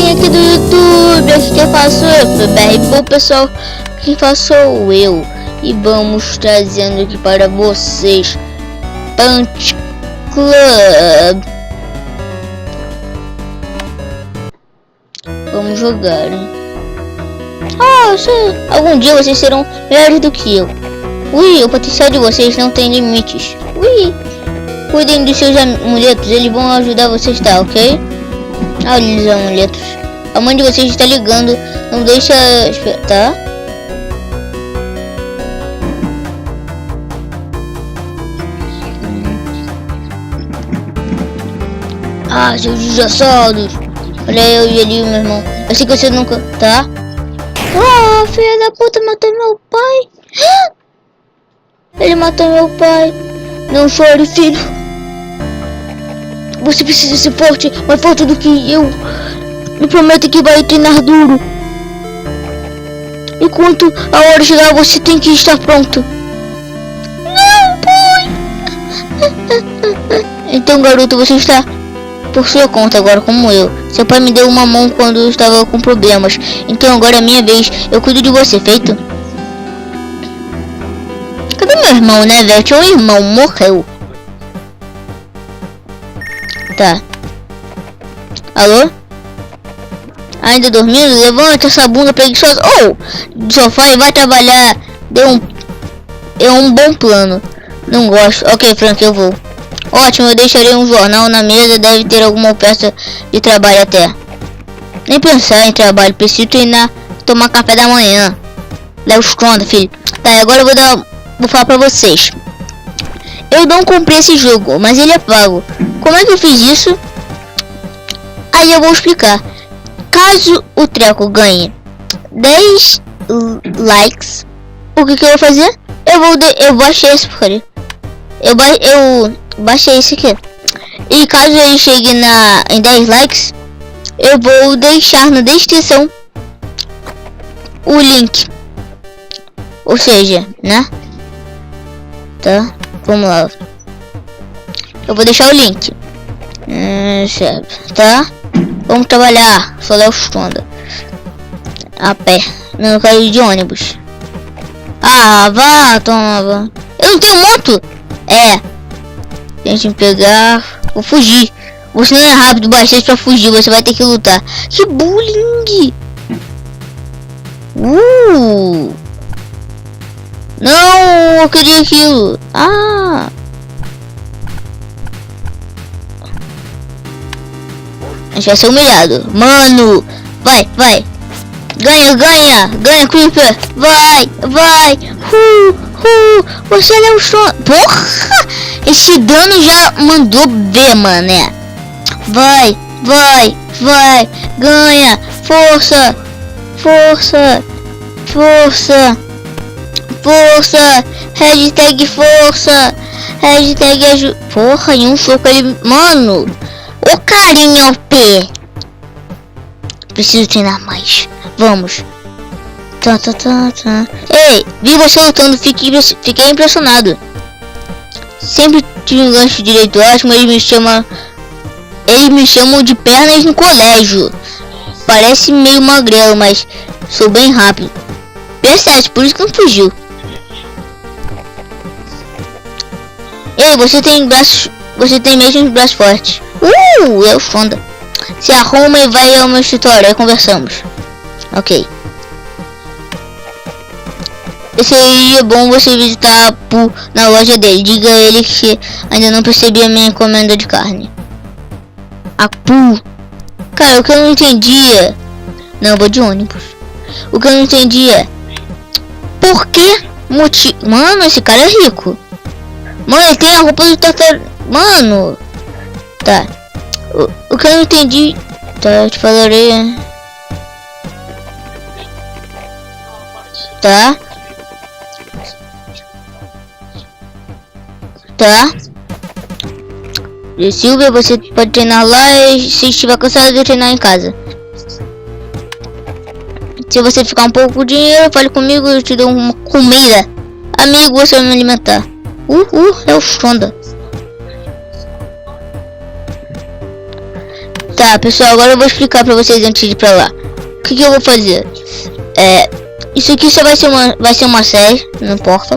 galerinha aqui do YouTube, aqui quem faço eu, BR. Bom pessoal, quem faço sou eu. E vamos trazendo aqui para vocês Punch Club. Vamos jogar, hein? Algum dia vocês serão melhores do que eu. Ui, o potencial de vocês não tem limites. Ui, cuidem dos seus amuletos, eles vão ajudar vocês, tá, ok? Olha os amuletos. A mãe de vocês está ligando, não deixa, tá? Seus desgraçados. Olha eu e ali, meu irmão. Eu sei que você nunca, tá? Filha da puta, matou meu pai. Ele matou meu pai. Não chore, filho. Você precisa ser forte, mais forte do que eu. Me promete que vai treinar duro. Enquanto a hora chegar, você tem que estar pronto. Não, pai. Então, garoto, você está por sua conta agora, como eu. Seu pai me deu uma mão quando eu estava com problemas. Então agora é minha vez. Eu cuido de você, feito? Cadê meu irmão, né, velho? Tinha um irmão, morreu. Tá. Alô? Ainda dormindo? Levanta essa bunda preguiçosa. Do sofá e vai trabalhar. É um bom plano. Não gosto. Ok, Frank, eu vou. Ótimo, eu deixarei um jornal na mesa. Deve ter alguma oferta de trabalho até. Nem pensar em trabalho. Preciso treinar, tomar café da manhã. Léo Stronda, filho. Tá, agora eu vou falar pra vocês. Eu não comprei esse jogo, mas ele é pago. Como é que eu fiz isso? Aí eu vou explicar. Caso o treco ganhe 10 likes, o que eu vou fazer? Eu baixei esse porcaria. Eu baixei esse aqui. E caso ele chegue em 10 likes, eu vou deixar na descrição o link. Ou seja, né? Tá? Vamos lá. Eu vou deixar o link. Tá? Vamos trabalhar. Sou Léo Stronda. A pé. Não, eu quero ir de ônibus. Vá, toma. Eu não tenho moto. Tente me pegar. Vou fugir. Você não é rápido bastante pra fugir. Você vai ter que lutar. Que bullying. Não, eu queria aquilo. A gente vai ser humilhado. Mano, vai. Ganha, Creeper. Vai. Você é o som. Porra, esse dano já mandou ver, mané. Vai. Ganha. Força. Hashtag força. Hashtag ajuda. Porra, em um soco ele. Mano, o carinha ao pé. Preciso treinar mais. Vamos. Tá. Ei, vi você lutando. Fiquei impressionado. Sempre tive um gancho direito ótimo. Eles me chamam de pernas no colégio. Parece meio magrelo, mas sou bem rápido. P7, por isso que não fugiu. Ei, você tem mesmo os braços fortes. Eu sonda. Se arruma e vai ao meu escritório, aí conversamos. Ok. Esse aí é bom você visitar a Pooh na loja dele. Diga a ele que ainda não percebi a minha encomenda de carne. A Pooh. Cara, o que eu não entendia. Não, eu vou de ônibus. O que eu não entendia. Por que Mano, esse cara é rico. Mano, ele tem a roupa do tartaruga. Mano. Tá. O que eu não entendi. Tá, eu te falarei. Tá. Silvia, você pode treinar lá e se estiver cansado de treinar em casa. Se você ficar um pouco com dinheiro, fale comigo, eu te dou uma comida. Amigo, você vai me alimentar. É o Sonda. Tá, pessoal, agora eu vou explicar pra vocês antes de ir pra lá. O que eu vou fazer? Isso aqui só vai ser uma série, não importa.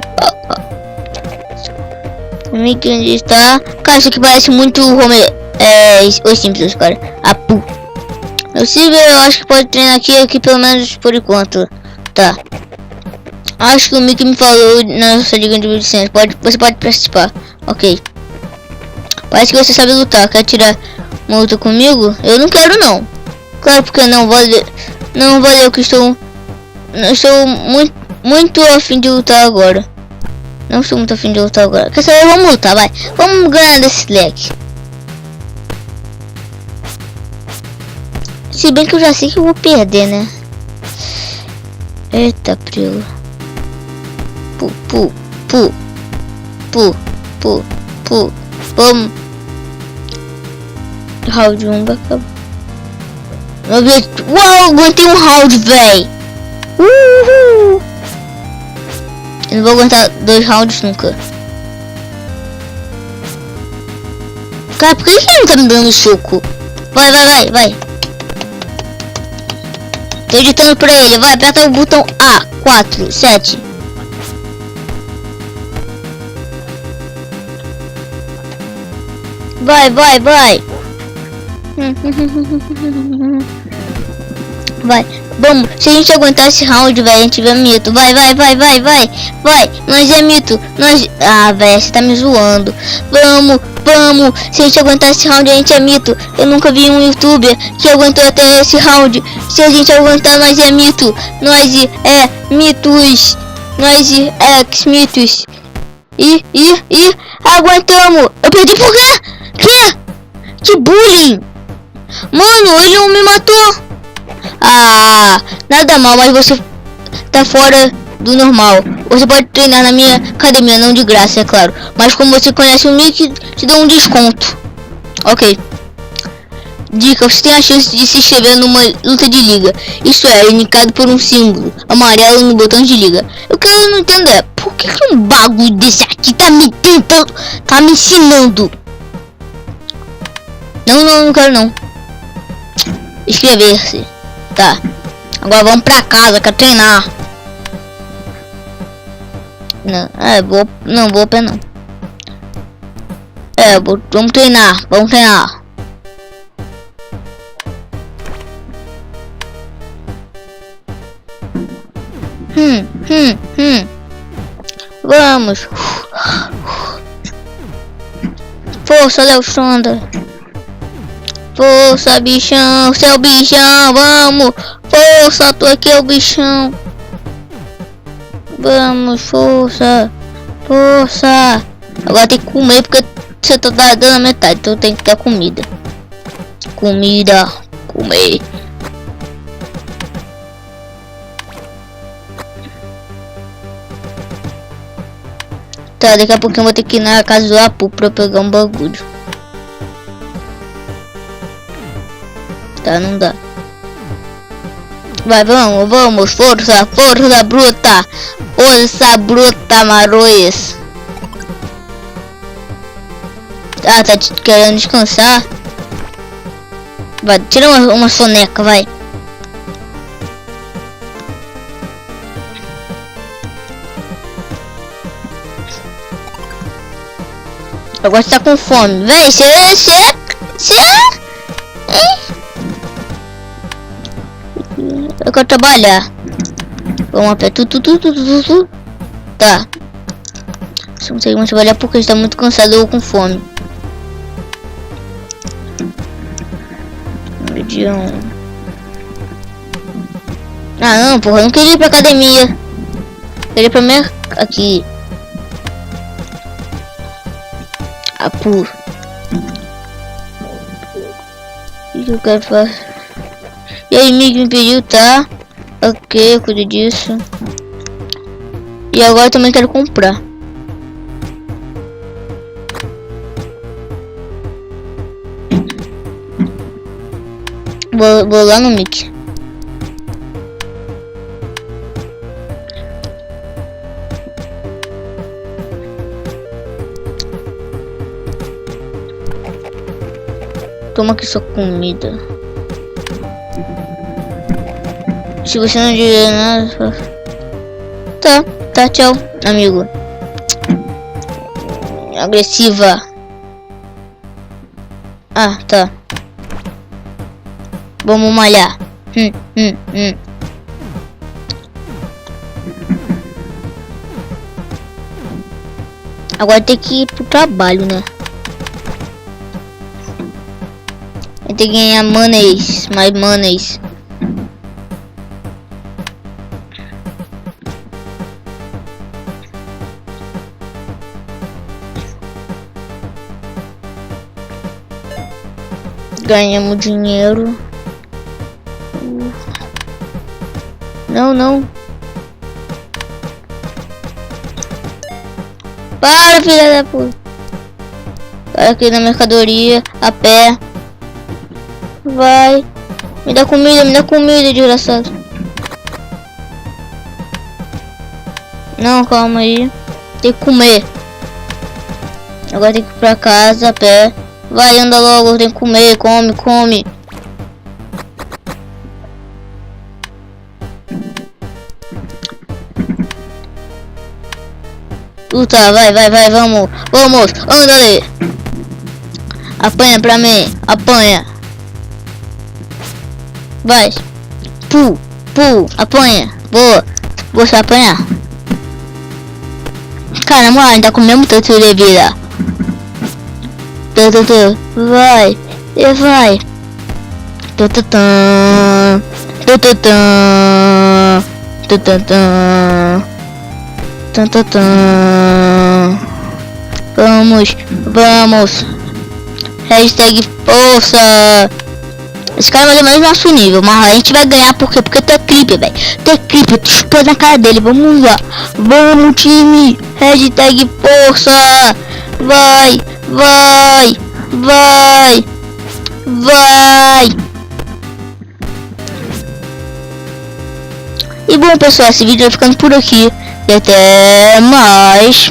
Mickey onde está? Cara, isso aqui parece muito os Simpsons, cara. Apu. O Silver eu acho que pode treinar aqui pelo menos por enquanto. Tá. Acho que o Mickey me falou na nossa liga de licença. Você pode participar. Ok. Parece que você sabe lutar. Quer tirar uma luta comigo? Eu não quero não. Claro, porque não vale. Não valeu que estou. Não estou muito afim de lutar agora. Não estou muito afim de lutar agora. Quer saber? Vamos lutar, vai. Vamos ganhar desse leque. Se bem que eu já sei que eu vou perder, né? Eita, prilo. Vamos. Round 1 vai acabar. Uau, aguentei um round, véi. Uhul. Eu não vou aguentar 2 rounds nunca. Cara, por que ele não tá me dando soco? Vai. Tô editando pra ele. Vai, aperta o botão A. 4, 7. Vai. Vai. Vamos. Se a gente aguentar esse round, velho, a gente vê mito. Vai. Nós é mito. Ah, velho, você tá me zoando. Vamos. Se a gente aguentar esse round, a gente é mito. Eu nunca vi um youtuber que aguentou até esse round. Se a gente aguentar, nós é mito. Nós é mitos. Nós é ex-mitos. E aguentamos. Eu perdi por quê? Que bullying. Mano, ele não me matou. Ah, nada mal, mas você tá fora do normal. Você pode treinar na minha academia, não de graça, é claro. Mas como você conhece o Mickey, te dou um desconto. Ok. Dica, você tem a chance de se inscrever numa luta de liga. Isso é, indicado por um símbolo amarelo no botão de liga. O que eu não entendo é, por que um bagulho desse aqui tá me tentando, tá me ensinando? Não quero não. Inscrever-se. Tá. Agora vamos pra casa, quero treinar. Não, vou a pé não. Vamos treinar. Vamos. Força, Alexandre. Força, bichão, seu bichão, vamos. Força, tu aqui é o bichão. Vamos, força. Agora tem que comer porque você tá dando a metade, então tem que ter comida. Comer. Tá, daqui a pouquinho eu vou ter que ir na casa do Apu pra pegar um bagulho. Tá, não dá. Vai, vamos, força bruta. Força bruta, Maroes. Ah, tá querendo descansar? Vai, tira uma soneca, vai. Agora você tá com fome. Véi, você... Eu quero trabalhar. Vamos a pé. Tá. Você consegue mais trabalhar porque está muito cansado ou com fome. Medião. Ah, não, porra. Eu não queria ir pra academia. Eu queria ir pra minha... Aqui. Apu. O que eu quero fazer? E aí, Mickey me pediu, tá? Ok, eu cuido disso. E agora eu também quero comprar. Vou lá no Mickey. Toma aqui sua comida. Se você não dizer nada... Tá, tchau, amigo. Agressiva. Ah, tá. Vamos malhar. Agora tem que ir pro trabalho, né? Tem que ganhar monies, mais monies. Ganhamos dinheiro. Não. Para, filha da puta. Vai aqui na mercadoria, a pé. Vai. Me dá comida, desgraçado. Não, calma aí. Tem que comer. Agora tem que ir pra casa, a pé. Vai, anda logo, tem que comer, come. Tá, vai, vamos, anda ali. Apanha pra mim, apanha. Vai. Pu, apanha. Boa, você apanhar. Caramba, ainda comemos tanto de vida. Vai. Vamos. Hashtag força. Esse cara vai ser mais nosso nível, mas a gente vai ganhar porque tu é creeper, velho. Tu é creeper, tu chupa na cara dele. Vamos lá. Vamos, time. Hashtag força. Vai. E bom, pessoal, esse vídeo vai ficando por aqui. E até mais.